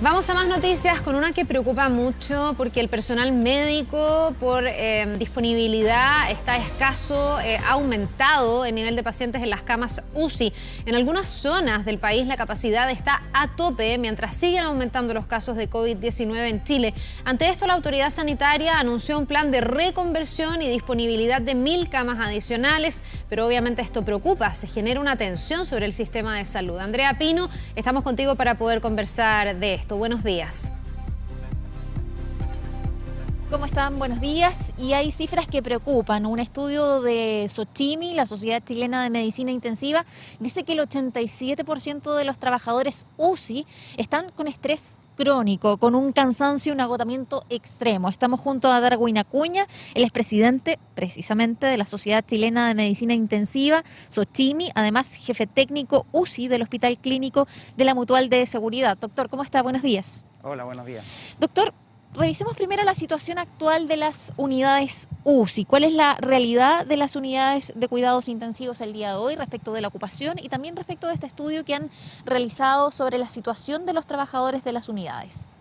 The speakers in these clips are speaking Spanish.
Vamos a más noticias con una que preocupa mucho porque el personal médico por disponibilidad está escaso, ha aumentado el nivel de pacientes en las camas UCI. En algunas zonas del país la capacidad está a tope mientras siguen aumentando los casos de COVID-19 en Chile. Ante esto, la autoridad sanitaria anunció un plan de reconversión y disponibilidad de 1.000 camas adicionales, pero obviamente esto preocupa, se genera una tensión sobre el sistema de salud. Andrea Pino, estamos contigo para poder conversar de esto. Buenos días. ¿Cómo están? Buenos días. Y hay cifras que preocupan. Un estudio de SOCHIMI, la Sociedad Chilena de Medicina Intensiva, dice que el 87% de los trabajadores UCI están con estrés crónico, con un cansancio y un agotamiento extremo. Estamos junto a Darwin Acuña, el expresidente precisamente de la Sociedad Chilena de Medicina Intensiva, SOCHIMI, además jefe técnico UCI del Hospital Clínico de la Mutual de Seguridad. Doctor, ¿cómo está? Buenos días. Hola, buenos días. Doctor, revisemos primero la situación actual de las unidades UCI. ¿Cuál es la realidad de las unidades de cuidados intensivos el día de hoy respecto de la ocupación y también respecto de este estudio que han realizado sobre la situación de los trabajadores de las unidades?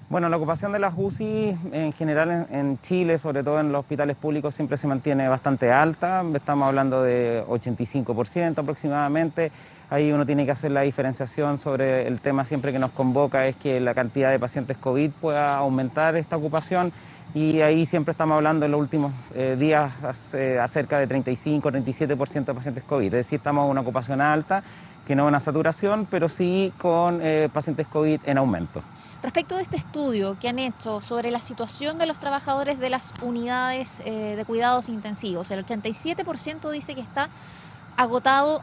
Bueno, la ocupación de las UCI en general en Chile, sobre todo en los hospitales públicos, siempre se mantiene bastante alta. Estamos hablando de 85% aproximadamente. Ahí uno tiene que hacer la diferenciación sobre el tema siempre que nos convoca, es que la cantidad de pacientes COVID pueda aumentar esta ocupación. Y ahí siempre estamos hablando en los últimos días acerca de 35-37% de pacientes COVID. Es decir, estamos en una ocupación alta, que no es una saturación, pero sí con pacientes COVID en aumento. Respecto de este estudio que han hecho sobre la situación de los trabajadores de las unidades de cuidados intensivos, el 87% dice que está agotado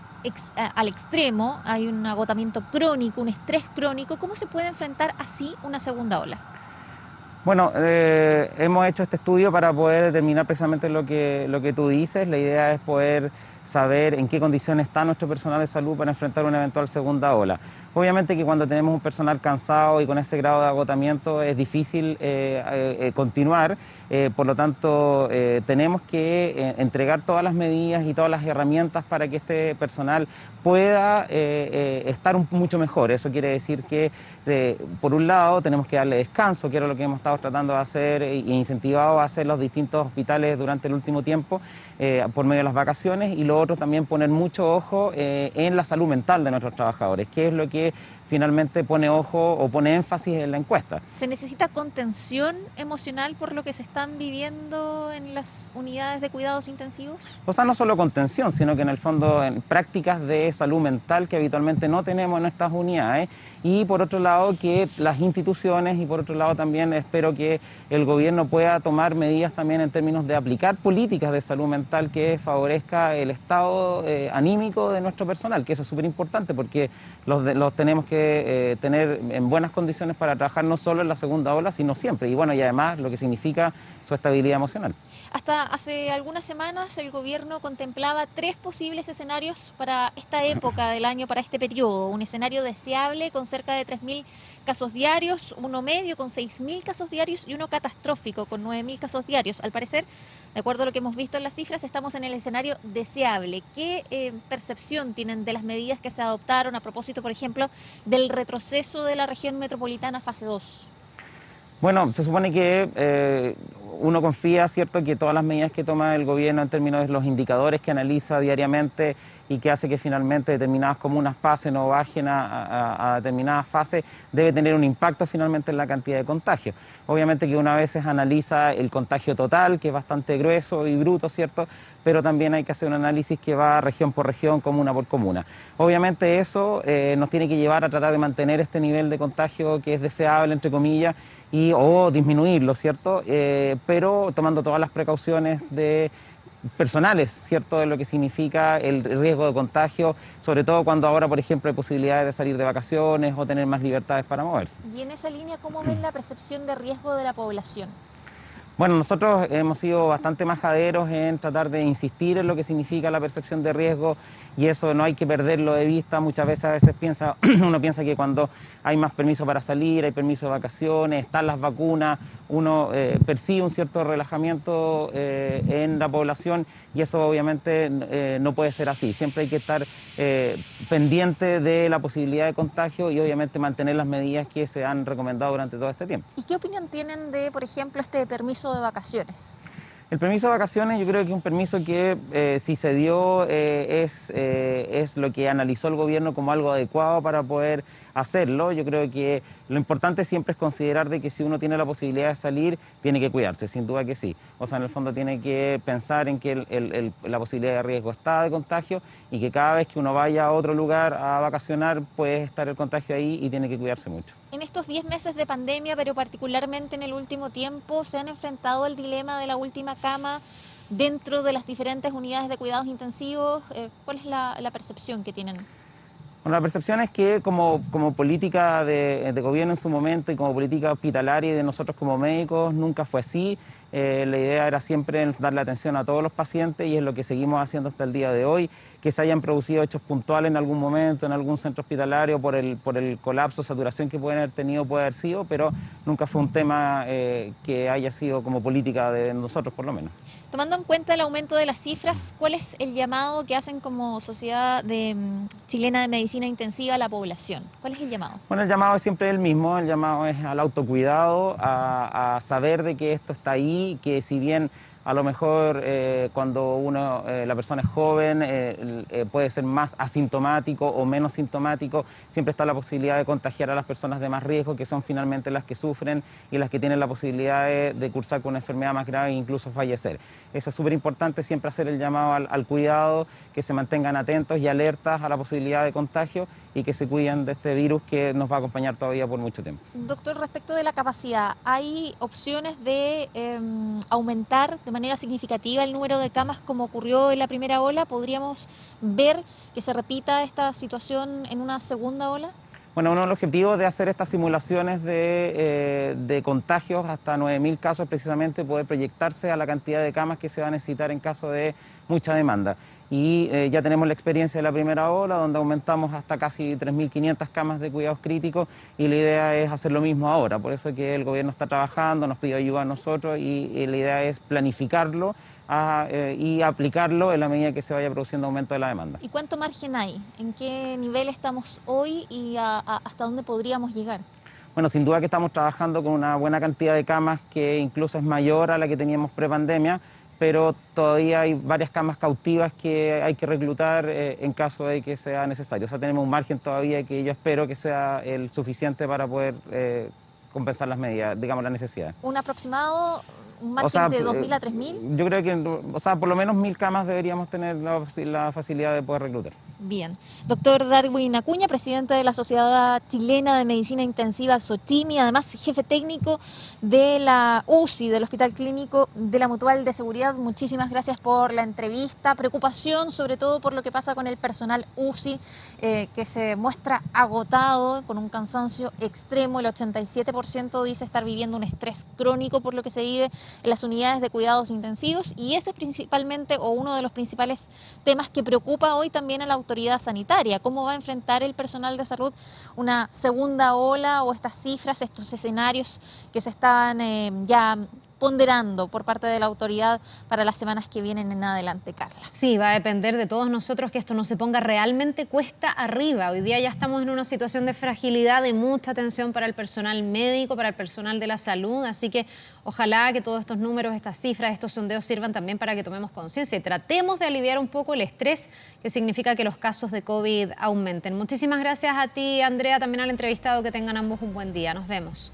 al extremo, hay un agotamiento crónico, un estrés crónico. ¿Cómo se puede enfrentar así una segunda ola? Bueno, hemos hecho este estudio para poder determinar precisamente lo que tú dices. La idea es poder saber en qué condiciones está nuestro personal de salud para enfrentar una eventual segunda ola. Obviamente que cuando tenemos un personal cansado y con ese grado de agotamiento es difícil continuar, por lo tanto tenemos que entregar todas las medidas y todas las herramientas para que este personal pueda estar mucho mejor. Eso quiere decir que por un lado tenemos que darle descanso, que era lo que hemos estado tratando de hacer e incentivado a hacer los distintos hospitales durante el último tiempo por medio de las vacaciones, y lo otro también poner mucho ojo en la salud mental de nuestros trabajadores, que es lo que finalmente pone ojo o pone énfasis en la encuesta. ¿Se necesita contención emocional por lo que se están viviendo en las unidades de cuidados intensivos? O sea, no solo contención, sino que en el fondo en prácticas de salud mental que habitualmente no tenemos en estas unidades, y por otro lado que las instituciones, y por otro lado también espero que el gobierno pueda tomar medidas también en términos de aplicar políticas de salud mental que favorezca el estado anímico de nuestro personal, que eso es súper importante porque los tenemos que tener en buenas condiciones para trabajar no solo en la segunda ola, sino siempre. Y bueno, y además lo que significa su estabilidad emocional. Hasta hace algunas semanas el gobierno contemplaba 3 posibles escenarios para esta época del año, para este periodo. Un escenario deseable con cerca de 3.000 casos diarios, uno medio con 6.000 casos diarios y uno catastrófico con 9.000 casos diarios. Al parecer, de acuerdo a lo que hemos visto en las cifras, estamos en el escenario deseable. ¿Qué percepción tienen de las medidas que se adoptaron a propósito, por ejemplo, del retroceso de la región metropolitana fase 2? Bueno, se supone que uno confía, ¿cierto?, que todas las medidas que toma el gobierno en términos de los indicadores que analiza diariamente y que hace que finalmente determinadas comunas pasen o bajen a determinadas fases, debe tener un impacto finalmente en la cantidad de contagios. Obviamente que una vez analiza el contagio total, que es bastante grueso y bruto, ¿cierto?, pero también hay que hacer un análisis que va región por región, comuna por comuna. Obviamente eso nos tiene que llevar a tratar de mantener este nivel de contagio que es deseable, entre comillas, o disminuirlo, ¿cierto? Pero tomando todas las precauciones personales, ¿cierto?, de lo que significa el riesgo de contagio, sobre todo cuando ahora, por ejemplo, hay posibilidades de salir de vacaciones o tener más libertades para moverse. Y en esa línea, ¿cómo ven la percepción de riesgo de la población? Bueno, nosotros hemos sido bastante majaderos en tratar de insistir en lo que significa la percepción de riesgo y eso no hay que perderlo de vista. Muchas veces uno piensa que cuando hay más permiso para salir, hay permiso de vacaciones, están las vacunas, uno percibe un cierto relajamiento en la población y eso obviamente no puede ser así. Siempre hay que estar pendiente de la posibilidad de contagio y obviamente mantener las medidas que se han recomendado durante todo este tiempo. ¿Y qué opinión tienen de, por ejemplo, este permiso de vacaciones? El permiso de vacaciones yo creo que es un permiso que si se dio es lo que analizó el gobierno como algo adecuado para poder hacerlo. Yo creo que lo importante siempre es considerar de que si uno tiene la posibilidad de salir, tiene que cuidarse, sin duda que sí. O sea, en el fondo tiene que pensar en que la posibilidad de riesgo está de contagio y que cada vez que uno vaya a otro lugar a vacacionar puede estar el contagio ahí y tiene que cuidarse mucho. En estos 10 meses de pandemia, pero particularmente en el último tiempo, se han enfrentado al dilema de la última cama dentro de las diferentes unidades de cuidados intensivos. ¿Cuál es la percepción que tienen? Bueno, la percepción es que como política de gobierno en su momento y como política hospitalaria y de nosotros como médicos nunca fue así. La idea era siempre darle atención a todos los pacientes y es lo que seguimos haciendo hasta el día de hoy. Que se hayan producido hechos puntuales en algún momento, en algún centro hospitalario por el colapso, saturación que pueden haber tenido, puede haber sido, pero nunca fue un tema que haya sido como política de nosotros por lo menos. Tomando en cuenta el aumento de las cifras, ¿cuál es el llamado que hacen como Sociedad Chilena de Medicina Intensiva a la población? ¿Cuál es el llamado? Bueno, el llamado es siempre el mismo, el llamado es al autocuidado, a saber de que esto está ahí, que si bien a lo mejor cuando la persona es joven puede ser más asintomático o menos sintomático, siempre está la posibilidad de contagiar a las personas de más riesgo, que son finalmente las que sufren y las que tienen la posibilidad de cursar con una enfermedad más grave e incluso fallecer. Eso es súper importante, siempre hacer el llamado al cuidado, que se mantengan atentos y alertas a la posibilidad de contagio y que se cuiden de este virus que nos va a acompañar todavía por mucho tiempo. Doctor, respecto de la capacidad, ¿hay opciones de aumentar de manera significativa el número de camas como ocurrió en la primera ola? ¿Podríamos ver que se repita esta situación en una segunda ola? Bueno, uno de los objetivos de hacer estas simulaciones de contagios, hasta 9.000 casos precisamente, poder proyectarse a la cantidad de camas que se va a necesitar en caso de mucha demanda. Y ya tenemos la experiencia de la primera ola, donde aumentamos hasta casi 3.500 camas de cuidados críticos y la idea es hacer lo mismo ahora. Por eso es que el gobierno está trabajando, nos pidió ayuda a nosotros y la idea es planificarlo y aplicarlo en la medida que se vaya produciendo aumento de la demanda. ¿Y cuánto margen hay? ¿En qué nivel estamos hoy y hasta dónde podríamos llegar? Bueno, sin duda que estamos trabajando con una buena cantidad de camas que incluso es mayor a la que teníamos pre-pandemia, pero todavía hay varias camas cautivas que hay que reclutar en caso de que sea necesario. O sea, tenemos un margen todavía que yo espero que sea el suficiente para poder compensar las medidas, digamos, las necesidades. ¿Un aproximado, un margen de 2.000 a 3.000? Yo creo que, por lo menos 1.000 camas deberíamos tener la facilidad de poder reclutar. Bien. Doctor Darwin Acuña, presidente de la Sociedad Chilena de Medicina Intensiva, SOCHIMI, además jefe técnico de la UCI, del Hospital Clínico de la Mutual de Seguridad. Muchísimas gracias por la entrevista. Preocupación sobre todo por lo que pasa con el personal UCI, que se muestra agotado, con un cansancio extremo. El 87% dice estar viviendo un estrés crónico por lo que se vive en las unidades de cuidados intensivos, y ese es principalmente, o uno de los principales temas que preocupa hoy también a la autoridad sanitaria. ¿Cómo va a enfrentar el personal de salud una segunda ola o estas cifras, estos escenarios que se están ya ponderando por parte de la autoridad para las semanas que vienen en adelante, Carla? Sí, va a depender de todos nosotros que esto no se ponga realmente cuesta arriba. Hoy día ya estamos en una situación de fragilidad, de mucha tensión para el personal médico, para el personal de la salud, así que ojalá que todos estos números, estas cifras, estos sondeos sirvan también para que tomemos conciencia y tratemos de aliviar un poco el estrés que significa que los casos de COVID aumenten. Muchísimas gracias a ti, Andrea, también al entrevistado, que tengan ambos un buen día. Nos vemos.